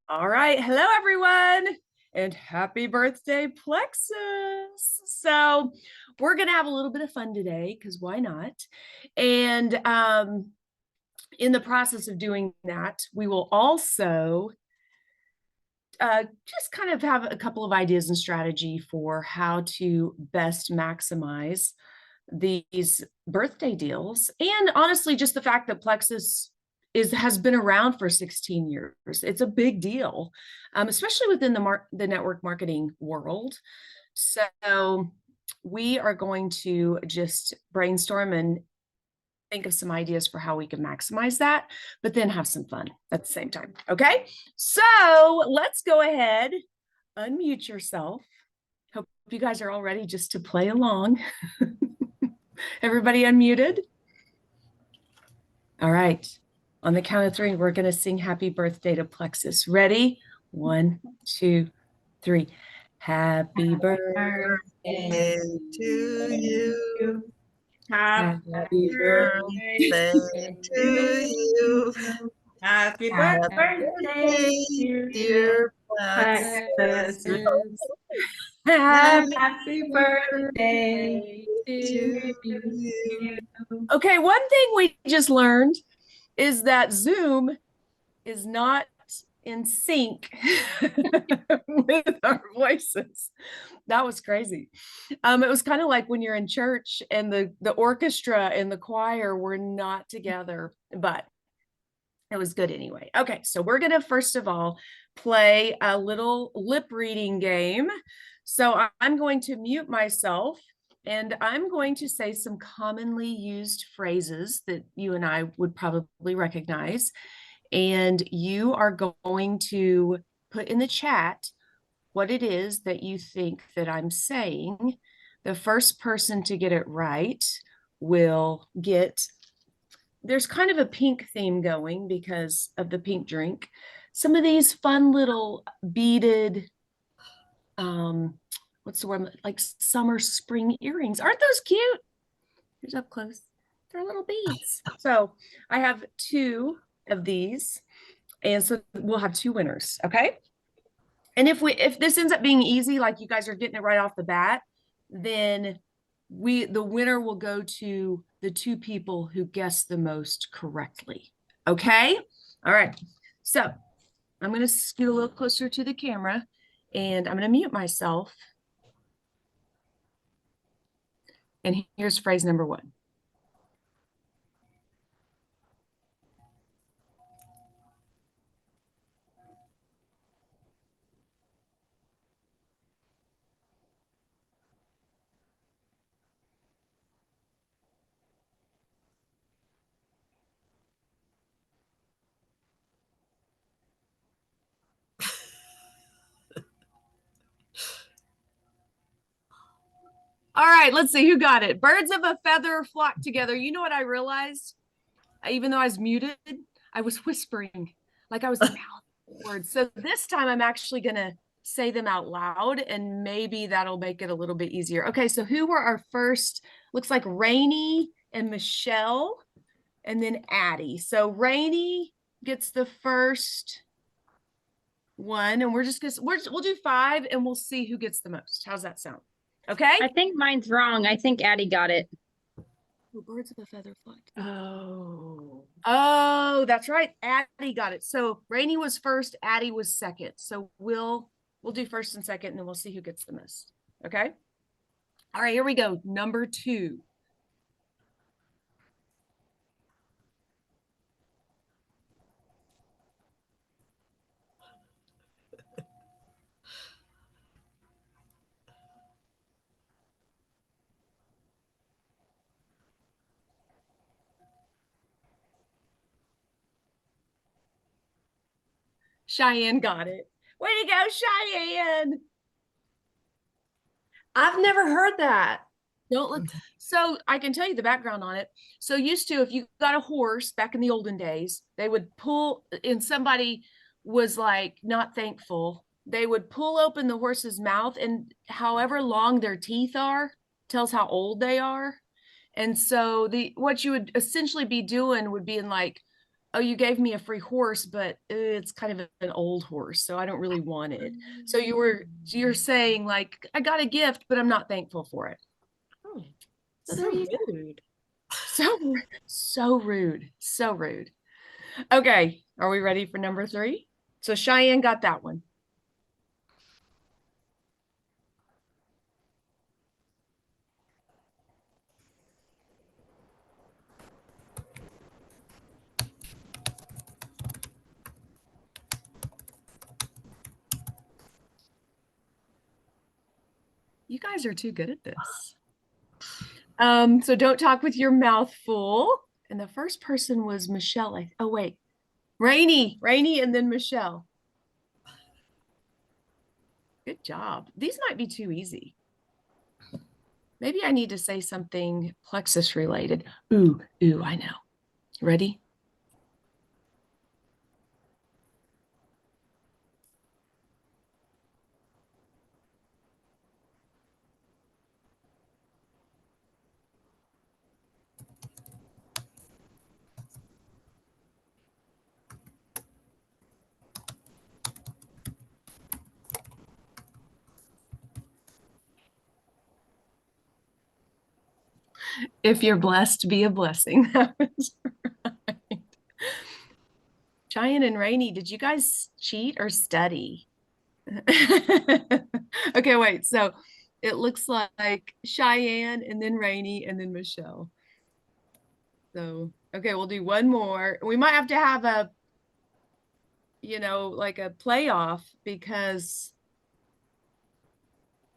All right. Hello, everyone, and happy birthday, Plexus. So, we're going to have a little bit of fun today because why not? And in the process of doing that, we will also just kind of have a couple of ideas and strategy for how to best maximize these birthday deals. And honestly, just the fact that Plexus has been around for 16 years. It's a big deal, especially within the network marketing world. So we are going to just brainstorm and think of some ideas for how we can maximize that, but then have some fun at the same time. Okay, so let's go ahead, unmute yourself. Hope you guys are all ready just to play along. Everybody unmuted? All right. On the count of three, we're going to sing happy birthday to Plexus. Ready? 1, 2, 3. Happy birthday to you. Happy birthday to you. Happy Happy birthday, dear Plexus. Happy birthday to you. Okay, one thing we just learned is that Zoom is not in sync with our voices. That was crazy. It was kind of like when you're in church and the orchestra and the choir were not together, but it was good anyway. Okay, so we're going to first of all play a little lip reading game. So I'm going to mute myself and I'm going to say some commonly used phrases that you and I would probably recognize. And you are going to put in the chat what it is that you think that I'm saying. The first person to get it right will get, there's kind of a pink theme going because of the pink drink. Some of these fun little beaded, what's the word, like summer spring earrings. Aren't those cute? Here's up close. They're little beads. So I have 2 of these. And so we'll have 2 winners, okay? And if this ends up being easy, like you guys are getting it right off the bat, then the winner will go to the 2 people who guessed the most correctly. Okay? All right. So I'm going to scoot a little closer to the camera and I'm going to mute myself. And here's phrase number 1. All right, let's see who got it. Birds of a feather flock together. You know what I realized? Even though I was muted, I was whispering like I was mouthing words. So this time I'm actually going to say them out loud and maybe that'll make it a little bit easier. Okay, so who were our first? Looks like Rainy and Michelle and then Addie. So Rainy gets the first one and we're just gonna, we'll do 5 and we'll see who gets the most. How's that sound? Okay. I think mine's wrong. I think Addie got it. Oh, birds of a feather flock. Oh, that's right. Addie got it. So Rainy was first, Addie was second. So we'll do first and second, and then we'll see who gets the most. Okay. All right, here we go. Number 2. Cheyenne got it. Way to go, Cheyenne. I've never heard that. Don't look. So I can tell you the background on it. So used to, if you got a horse back in the olden days, they would pull, and somebody was like not thankful, they would pull open the horse's mouth, and however long their teeth are tells how old they are. And so what you would essentially be doing would be in like oh, you gave me a free horse, but it's kind of an old horse, so I don't really want it. So you're saying like, I got a gift, but I'm not thankful for it. Oh, So so there you go. rude. So rude. So rude. Okay, are we ready for number 3? So Cheyenne got that one. You guys are too good at this. So don't talk with your mouth full. And the first person was Michelle. Oh, wait. Rainy, and then Michelle. Good job. These might be too easy. Maybe I need to say something Plexus related. Ooh, I know. Ready? If you're blessed, be a blessing. That was right. Cheyenne and Rainy, did you guys cheat or study? Okay, wait. So it looks like Cheyenne and then Rainy and then Michelle. So, okay, we'll do one more. We might have to have a, like a playoff because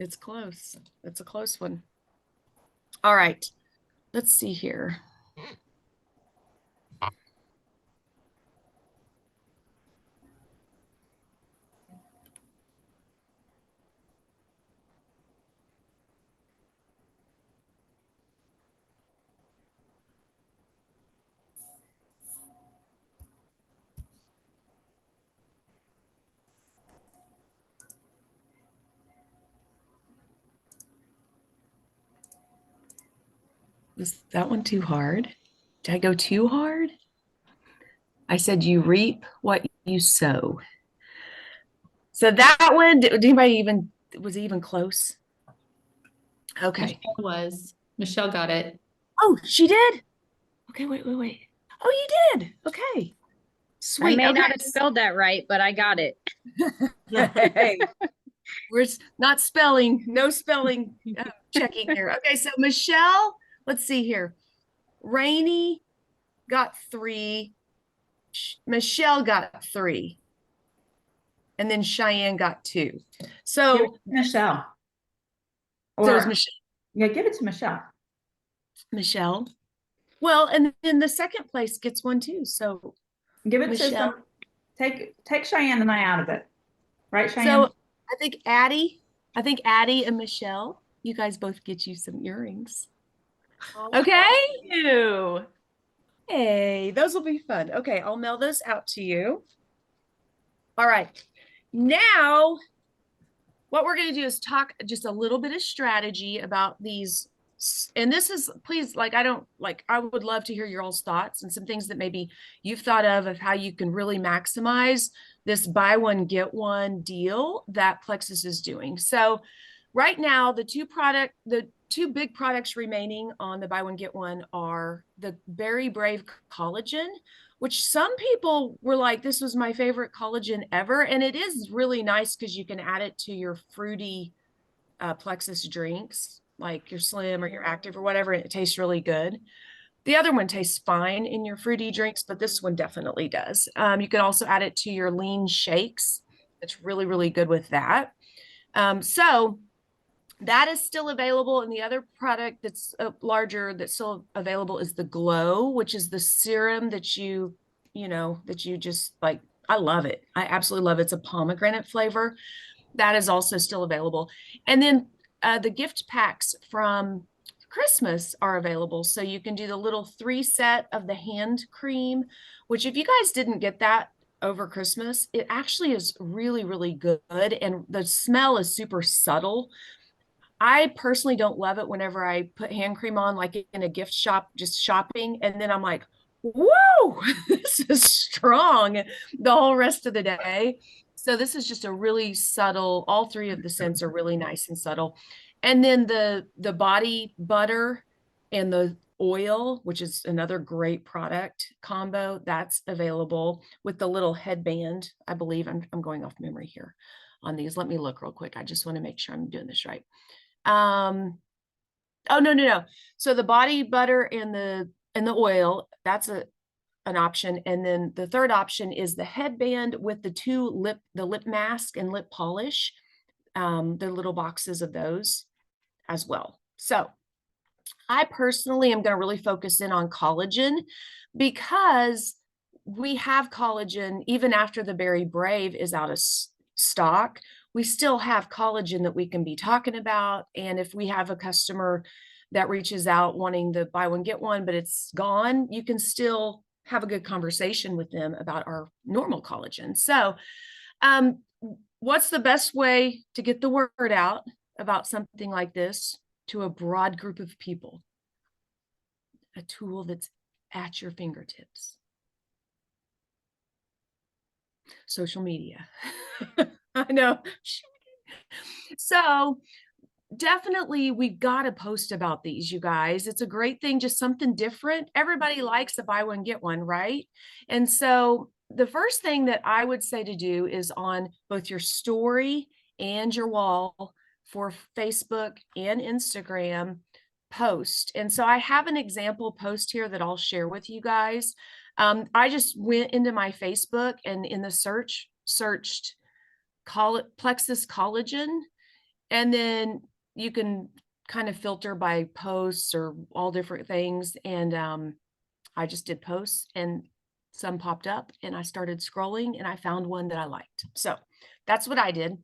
it's close. It's a close one. All right. Let's see here. Was that one too hard? Did I go too hard? I said you reap what you sow. So that one, did anybody even, was it even close? Okay. Michelle got it. Oh, she did? Okay, wait. Oh, you did? Okay. Sweet. I may Okay. not have spelled that right, but I got it. Hey, we're not spelling, no spelling checking here. Okay, so Michelle, let's see here. Rainy got 3. Michelle got 3. And then Cheyenne got 2. Give it So, to Michelle. so is Or, Michelle. yeah, give it to Michelle. Michelle. Well, and then the second place gets one too. So Give it Michelle. to some, take Cheyenne and I out of it. Right, Cheyenne? So I think Addie and Michelle, you guys both get you some earrings. Okay. You. Hey, those will be fun. Okay, I'll mail those out to you. All right. Now, what we're going to do is talk just a little bit of strategy about these. And this is, please, I would love to hear your all's thoughts and some things that maybe you've thought of how you can really maximize this buy one, get one deal that Plexus is doing. So right now, the two big products remaining on the buy one, get one are the Berry Brave collagen, which some people were like, this was my favorite collagen ever. And it is really nice because you can add it to your fruity Plexus drinks, like your Slim or your Active or whatever, and it tastes really good. The other one tastes fine in your fruity drinks, but this one definitely does. You can also add it to your lean shakes. It's really, really good with that. So that is still available. And the other product that's larger that's still available is the Glow, which is the serum that you just like. I love it. I absolutely love it. It's a pomegranate flavor. That is also still available. And then the gift packs from Christmas are available. So you can do the little 3 set of the hand cream, which if you guys didn't get that over Christmas, it actually is really, really good. And the smell is super subtle. I personally don't love it whenever I put hand cream on, like in a gift shop, just shopping. And then I'm like, whoa, this is strong the whole rest of the day. So this is just a really subtle, all three of the scents are really nice and subtle. And then the body butter and the oil, which is another great product combo, that's available with the little headband. I believe I'm going off memory here on these. Let me look real quick. I just want to make sure I'm doing this right. Oh, no. So the body butter and the oil, that's an option. And then the third option is the headband with the lip mask and lip polish. The little boxes of those as well. So I personally am going to really focus in on collagen because we have collagen even after the Berry Brave is out of stock. We still have collagen that we can be talking about. And if we have a customer that reaches out wanting the buy one, get one, but it's gone, you can still have a good conversation with them about our normal collagen. So, what's the best way to get the word out about something like this to a broad group of people? A tool that's at your fingertips. Social media. I know. So definitely we've got to post about these, you guys. It's a great thing, just something different. Everybody likes a buy one, get one, right? And so the first thing that I would say to do is on both your story and your wall for Facebook and Instagram, post. And so I have an example post here that I'll share with you guys. I just went into my Facebook and in the searched Plexus collagen, and then you can kind of filter by posts or all different things. And I just did posts and some popped up and I started scrolling and I found one that I liked. So that's what I did.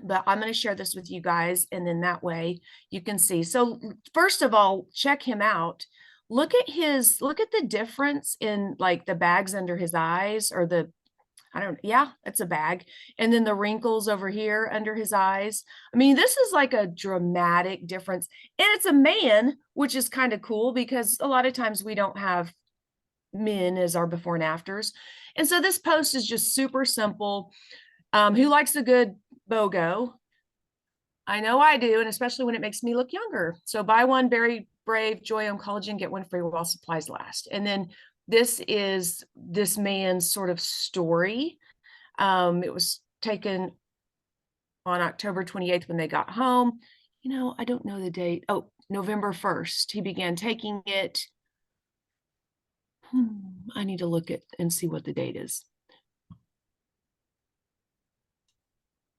But I'm going to share this with you guys. And then that way you can see. So first of all, check him out. Look at the difference in like the bags under his eyes or it's a bag. And then the wrinkles over here under his eyes. I mean, this is like a dramatic difference. And it's a man, which is kind of cool because a lot of times we don't have men as our before and afters. And so this post is just super simple. Who likes a good BOGO? I know I do, and especially when it makes me look younger. So buy one Berry Brave Joy on Collagen, get one free while supplies last. And then this is this man's sort of story. It was taken on October 28th when they got home. I don't know the date. Oh, November 1st. He began taking it. I need to look at and see what the date is.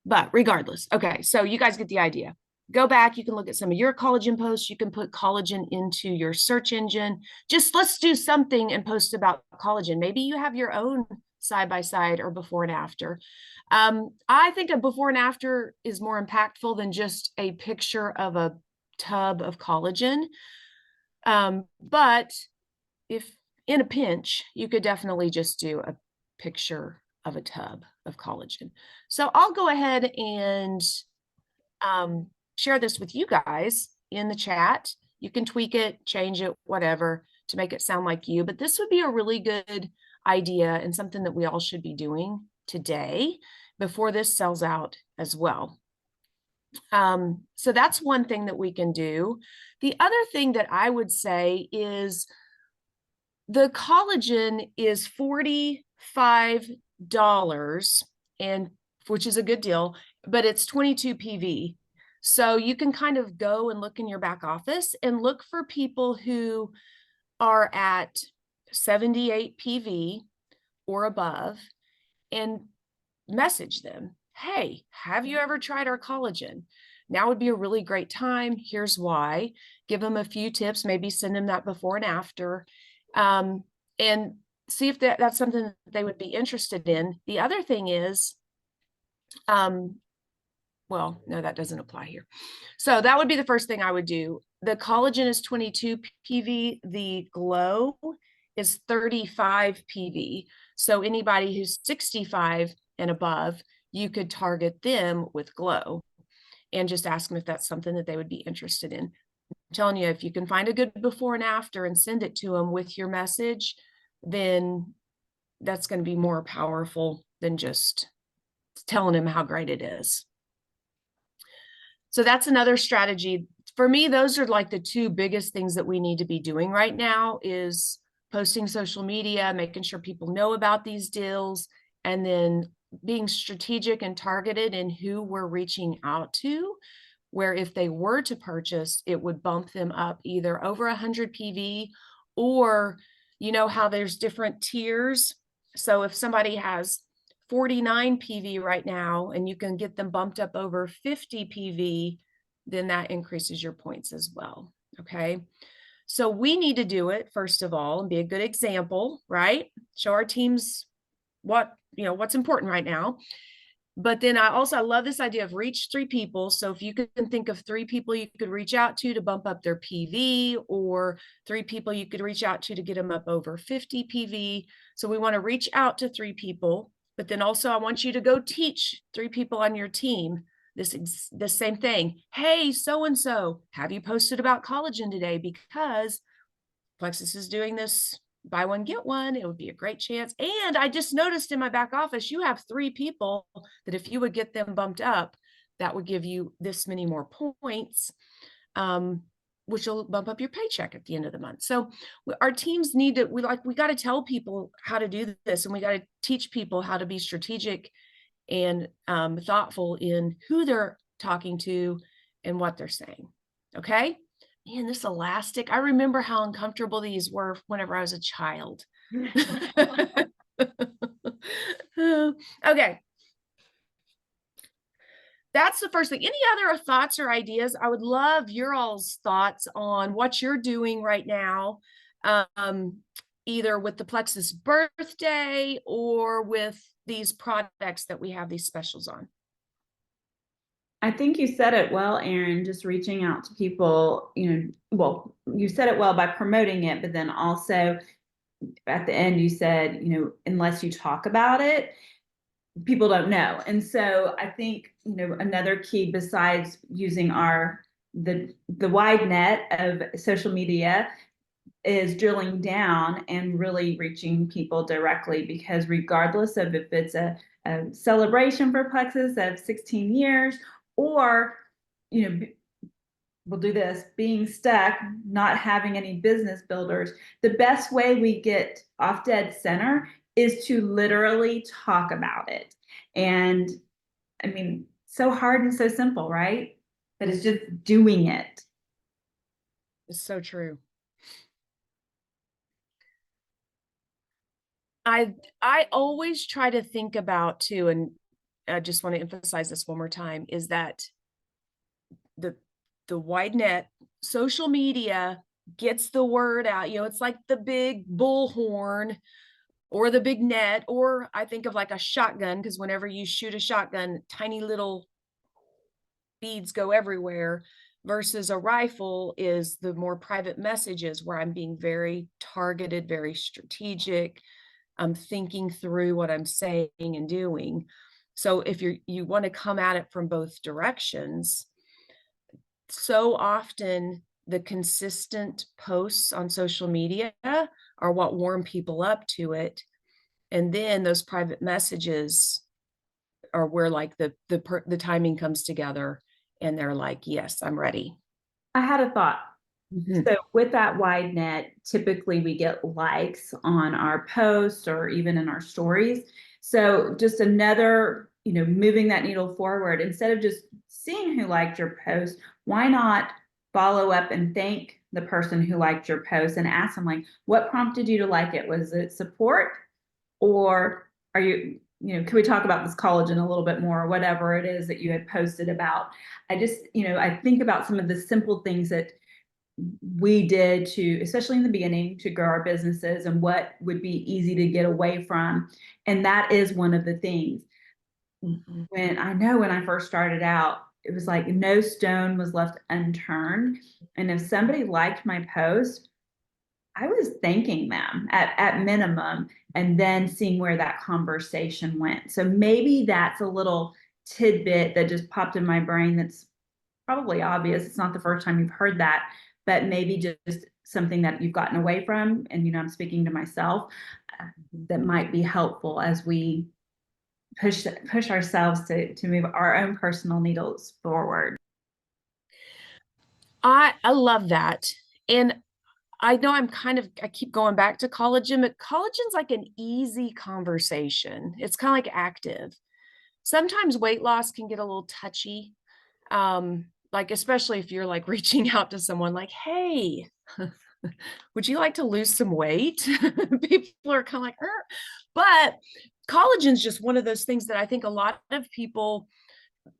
But regardless, okay, so you guys get the idea. Go back, you can look at some of your collagen posts. You can put collagen into your search engine. Just let's do something and post about collagen. Maybe you have your own side-by-side or before and after. I think a before and after is more impactful than just a picture of a tub of collagen. But if in a pinch, you could definitely just do a picture of a tub of collagen. So I'll go ahead and share this with you guys in the chat. You can tweak it, change it, whatever, to make it sound like you. But this would be a really good idea and something that we all should be doing today before this sells out as well. So that's one thing that we can do. The other thing that I would say is the collagen is $45, and which is a good deal, but it's 22 PV. So you can kind of go and look in your back office and look for people who are at 78 PV or above and message them. Hey, have you ever tried our collagen? Now would be a really great time. Here's why. Give them a few tips, maybe send them that before and after, and see if that's something that they would be interested in. The other thing is, well, no, that doesn't apply here. So that would be the first thing I would do. The collagen is 22 PV. The glow is 35 PV. So anybody who's 65 and above, you could target them with glow and just ask them if that's something that they would be interested in. telling you, if you can find a good before and after and send it to them with your message, then that's going to be more powerful than just telling them how great it is. So that's another strategy. For me, those are like the two biggest things that we need to be doing right now is posting social media, making sure people know about these deals, and then being strategic and targeted in who we're reaching out to, where if they were to purchase, it would bump them up either over 100 PV, or you know how there's different tiers. So if somebody has 49 PV right now and you can get them bumped up over 50 PV, then that increases your points as well. Okay. So we need to do it first of all and be a good example, right? Show our teams what's important right now. But then I love this idea of reach 3 people. So if you can think of 3 people you could reach out to bump up their PV, or 3 people you could reach out to get them up over 50 PV. So we want to reach out to 3 people, but then also I want you to go teach 3 people on your team the same thing. Hey, so-and-so, have you posted about collagen today? Because Plexus is doing this buy one, get one. It would be a great chance. And I just noticed in my back office, you have 3 people that if you would get them bumped up, that would give you this many more points, which will bump up your paycheck at the end of the month. So our teams need to, we got to tell people how to do this, and we got to teach people how to be strategic and thoughtful in who they're talking to and what they're saying. Okay. Man, this elastic, I remember how uncomfortable these were whenever I was a child. Okay. That's the first thing. Any other thoughts or ideas? I would love your all's thoughts on what you're doing right now, either with the Plexus birthday or with these products that we have these specials on. I think you said it well, Erin, just reaching out to people, well, you said it well by promoting it, but then also at the end you said, unless you talk about it, people don't know. And so I think, another key besides using the wide net of social media is drilling down and really reaching people directly, because regardless of if it's a celebration for Plexus of 16 years, or, we'll do this, being stuck, not having any business builders, the best way we get off dead center is to literally talk about it. And I mean, so hard and so simple, right? But it's just doing it. It's so true. I always try to think about too, and I just want to emphasize this one more time, is that the wide net, social media gets the word out. It's like the big bullhorn or the big net, or I think of like a shotgun, because whenever you shoot a shotgun, tiny little beads go everywhere, versus a rifle is the more private messages where I'm being very targeted, very strategic. I'm thinking through what I'm saying and doing. So if you want to come at it from both directions, so often the consistent posts on social media are what warm people up to it. And then those private messages are where like the timing comes together and they're like, yes, I'm ready. I had a thought. So with that wide net, typically we get likes on our posts or even in our stories. So just another, moving that needle forward, instead of just seeing who liked your post, why not follow up and thank the person who liked your post and ask them, like, what prompted you to like it? Was it support, or are you, can we talk about this collagen a little bit more, or whatever it is that you had posted about? I just, I think about some of the simple things that we did to, especially in the beginning, to grow our businesses, and what would be easy to get away from. And that is one of the things. When I first started out, it was like no stone was left unturned. And if somebody liked my post, I was thanking them at minimum, and then seeing where that conversation went. So maybe that's a little tidbit that just popped in my brain that's probably obvious. It's not the first time you've heard that, but maybe just something that you've gotten away from. And, I'm speaking to myself, that might be helpful as we push ourselves to move our own personal needles forward. I love that. And I know I keep going back to collagen, but collagen's like an easy conversation. It's kind of like active. Sometimes weight loss can get a little touchy. Like especially if you're like reaching out to someone like, hey, would you like to lose some weight? People are kind of like, but collagen's just one of those things that I think a lot of people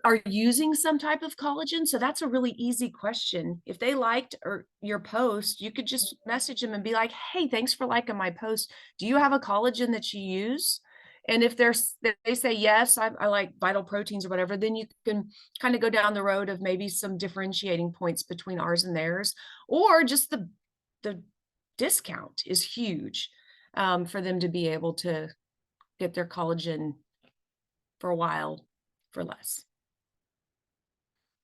are using some type of collagen. So that's a really easy question. If they liked your post, you could just message them and be like, hey, thanks for liking my post. Do you have a collagen that you use? And if they say, yes, I like Vital Proteins or whatever, then you can kind of go down the road of maybe some differentiating points between ours and theirs, or just the discount is huge for them to be able to get their collagen for a while for less.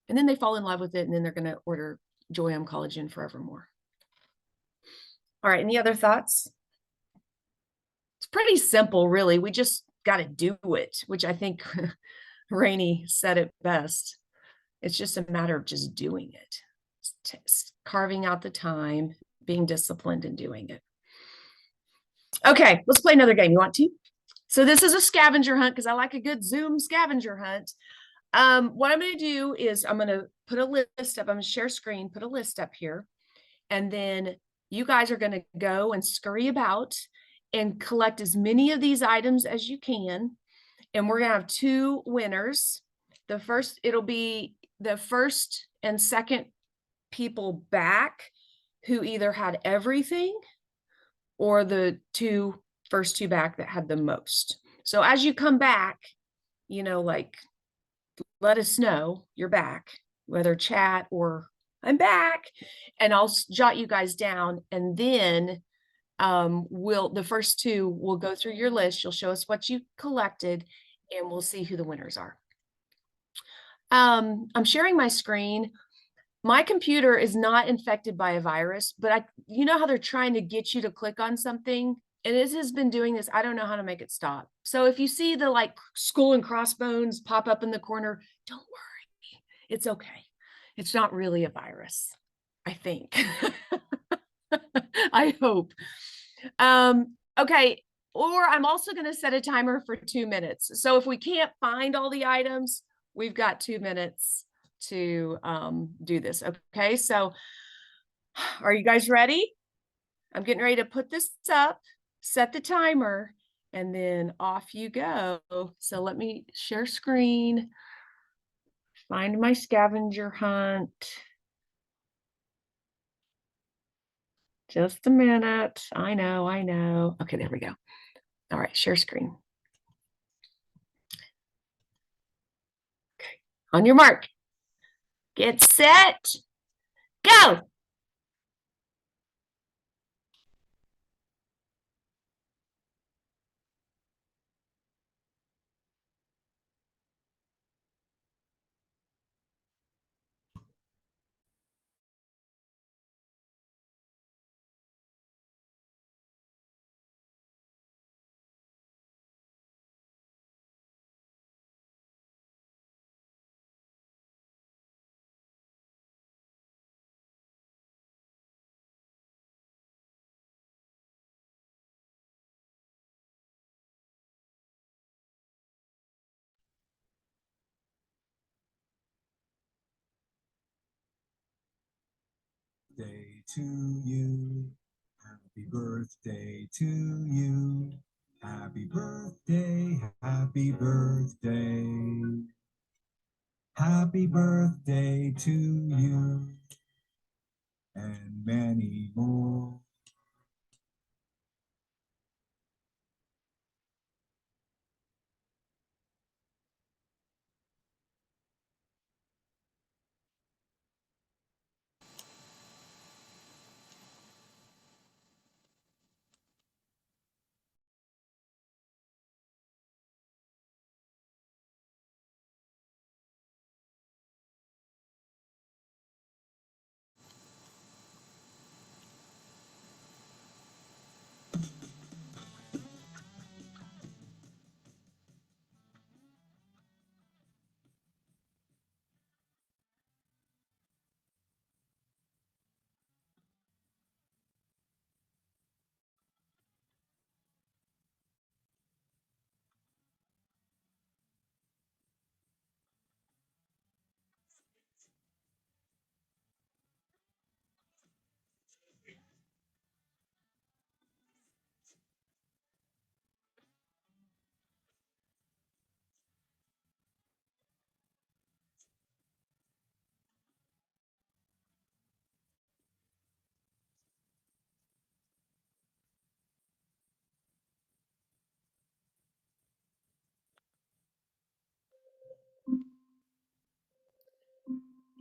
And then they fall in love with it, and then they're going to order Joyum Collagen forevermore. All right, any other thoughts? It's pretty simple, really. We just got to do it, which I think Rainey said it best. It's just a matter of just doing it. Carving out the time, being disciplined and doing it. Okay, let's play another game. You want to? So this is a scavenger hunt because I like a good Zoom scavenger hunt. What I'm going to do is I'm going to put a list up. I'm going to share screen, put a list up here. And then you guys are going to go and scurry about and collect as many of these items as you can. And we're going to have 2 winners. It'll be the first and second people back who either had everything or the first two back that had the most. So as you come back, like, let us know you're back, whether chat or I'm back, and I'll jot you guys down. And then the first 2 will go through your list. You'll show us what you collected and we'll see who the winners are. I'm sharing my screen. My computer is not infected by a virus, but you know how they're trying to get you to click on something? And it has been doing this. I don't know how to make it stop. So if you see the like skull and crossbones pop up in the corner, don't worry. It's okay. It's not really a virus, I think. I hope. Okay. Or I'm also going to set a timer for 2 minutes. So if we can't find all the items, we've got 2 minutes to do this. Okay. So are you guys ready? I'm getting ready to put this up, set the timer, and then off you go. So let me share screen, find my scavenger hunt. Just a minute. I know. Okay, there we go. All right, share screen. Okay, on your mark. Get set, go. Birthday to you. Happy birthday to you. Happy birthday, happy birthday. Happy birthday to you and many more.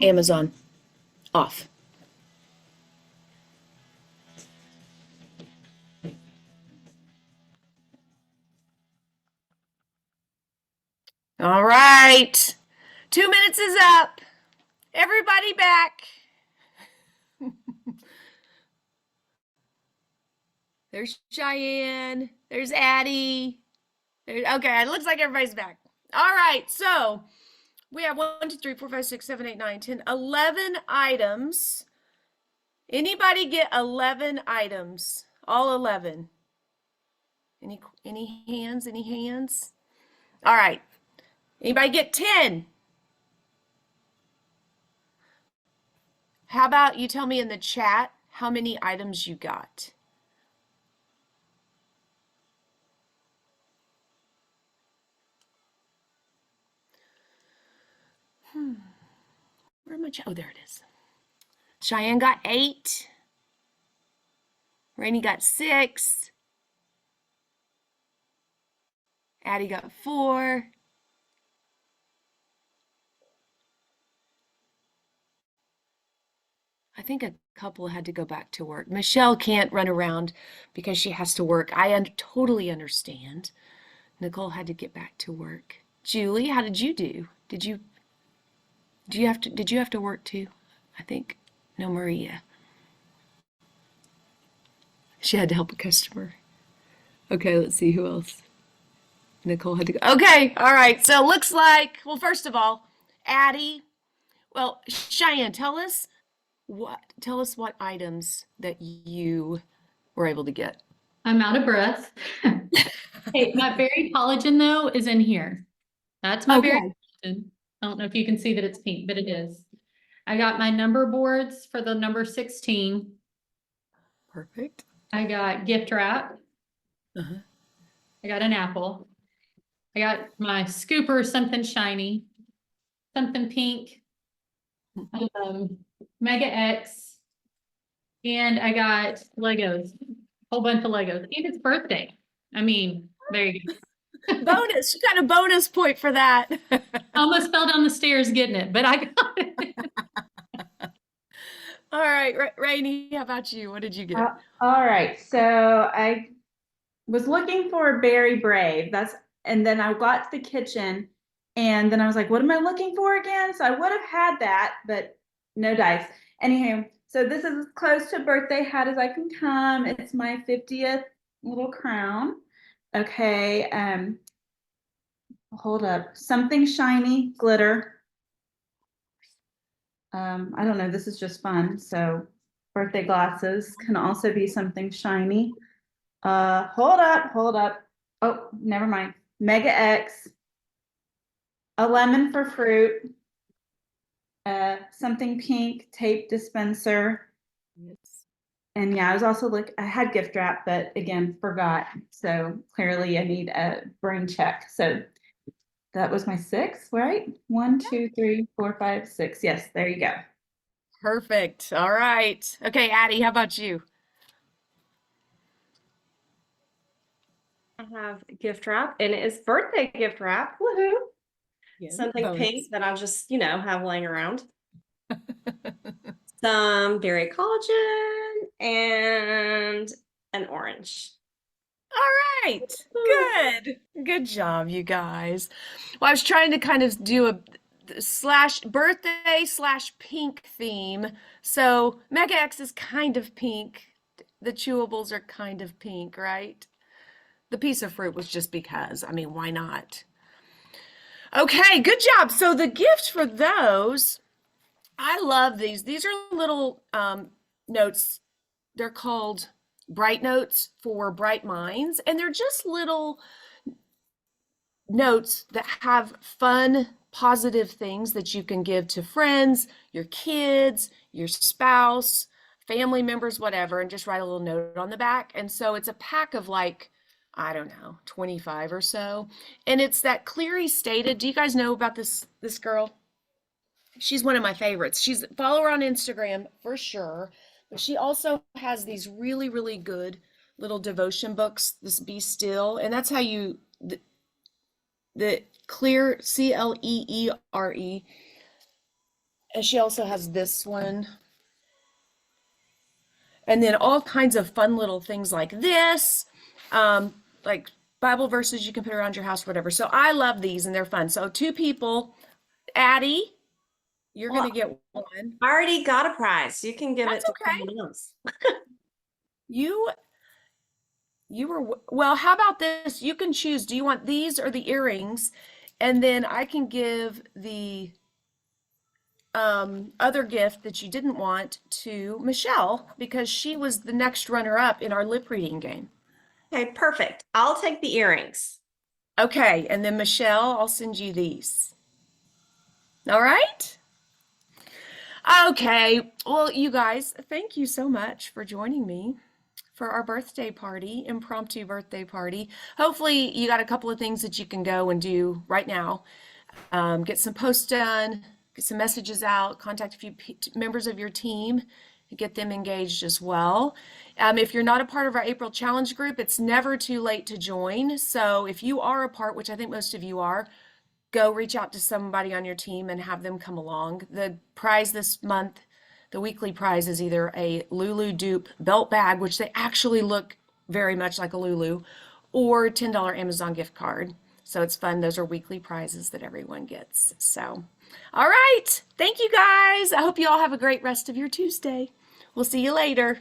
Amazon. Off. All right. 2 minutes is up. Everybody back. There's Cheyenne. There's Addie. Okay, it looks like everybody's back. All right, so we have 1, 2, 3, 4, 5, 6, 7, 8, 9, 10, 11 items. Anybody get 11 items? All 11. Any hands? Any hands? All right. Anybody get 10? How about you tell me in the chat how many items you got? Where am I? Oh, there it is. Cheyenne got 8. Rainey got 6. Addie got 4. I think a couple had to go back to work. Michelle can't run around because she has to work. I totally understand. Nicole had to get back to work. Julie, how did you do? Did you have to work too? I think. No, Maria. She had to help a customer. Okay, let's see who else. Nicole had to go. Okay, all right. So looks like, well, first of all, Addie. Well, Cheyenne, tell us what items that you were able to get. I'm out of breath. Hey, my berry collagen though is in here. That's my berry collagen. I don't know if you can see that it's pink, but it is. I got my number boards for the number 16. Perfect. I got gift wrap. Uh-huh. I got an apple. I got my scooper, something shiny, something pink, Mega X, and I got Legos, whole bunch of Legos. And it's birthday. I mean, there you go. Bonus. You got a bonus point for that. Almost fell down the stairs getting it, but I got it. All right, Rainey, how about you? What did you get? All right, so I was looking for Berry Brave. And then I got to the kitchen, and then I was like, what am I looking for again? So I would have had that, but no dice. Anyhow, so this is as close to a birthday hat as I can come. It's my 50th little crown. Okay, hold up. Something shiny, glitter. I don't know, this is just fun. So birthday glasses can also be something shiny. Hold up. Oh, never mind. Mega X, a lemon for fruit, something pink, tape dispenser. Yes. And yeah, I was also I had gift wrap, but again, forgot. So clearly I need a brain check. So that was my 6, right? 1, 2, 3, 4, 5, 6. Yes, there you go. Perfect. All right. Okay, Addie, how about you? I have gift wrap, and it is birthday gift wrap. Woohoo! Something bonus. pink that I'll just, have laying around. Some berry collagen and an orange. All right. Good. Good job, you guys. Well, I was trying to kind of do a birthday/pink theme. So Mega X is kind of pink. The chewables are kind of pink, right? The piece of fruit was just because. I mean, why not? Okay, good job. So the gift for those, I love these. These are little notes. They're called Bright Notes for Bright Minds, and they're just little notes that have fun, positive things that you can give to friends, your kids, your spouse, family members, whatever, and just write a little note on the back. And so it's a pack of like, I don't know, 25 or so. And it's that Cleary Stated. Do you guys know about this girl? She's one of my favorites. Follow her on Instagram for sure. But she also has these really, really good little devotion books, this Be Still. And that's how the Clear, Cleere, And she also has this one. And then all kinds of fun little things like this, like Bible verses you can put around your house, whatever. So I love these and they're fun. So 2 people, Addie, you're Well, gonna get one. I already got a prize. You can give That's it to okay. someone else. You were, well, how about this? You can choose. Do you want these or the earrings? And then I can give the other gift that you didn't want to Michelle because she was the next runner up in our lip reading game. Okay, perfect. I'll take the earrings. Okay, and then Michelle, I'll send you these. All right? Okay, well, you guys, thank you so much for joining me for our birthday party, impromptu birthday party. Hopefully, you got a couple of things that you can go and do right now. Get some posts done, get some messages out, contact a few members of your team, get them engaged as well. If you're not a part of our April Challenge group, it's never too late to join. So if you are a part, which I think most of you are, go reach out to somebody on your team and have them come along. The prize this month, the weekly prize, is either a Lulu dupe belt bag, which they actually look very much like a Lulu, or $10 Amazon gift card. So it's fun. Those are weekly prizes that everyone gets. So, all right. Thank you guys. I hope you all have a great rest of your Tuesday. We'll see you later.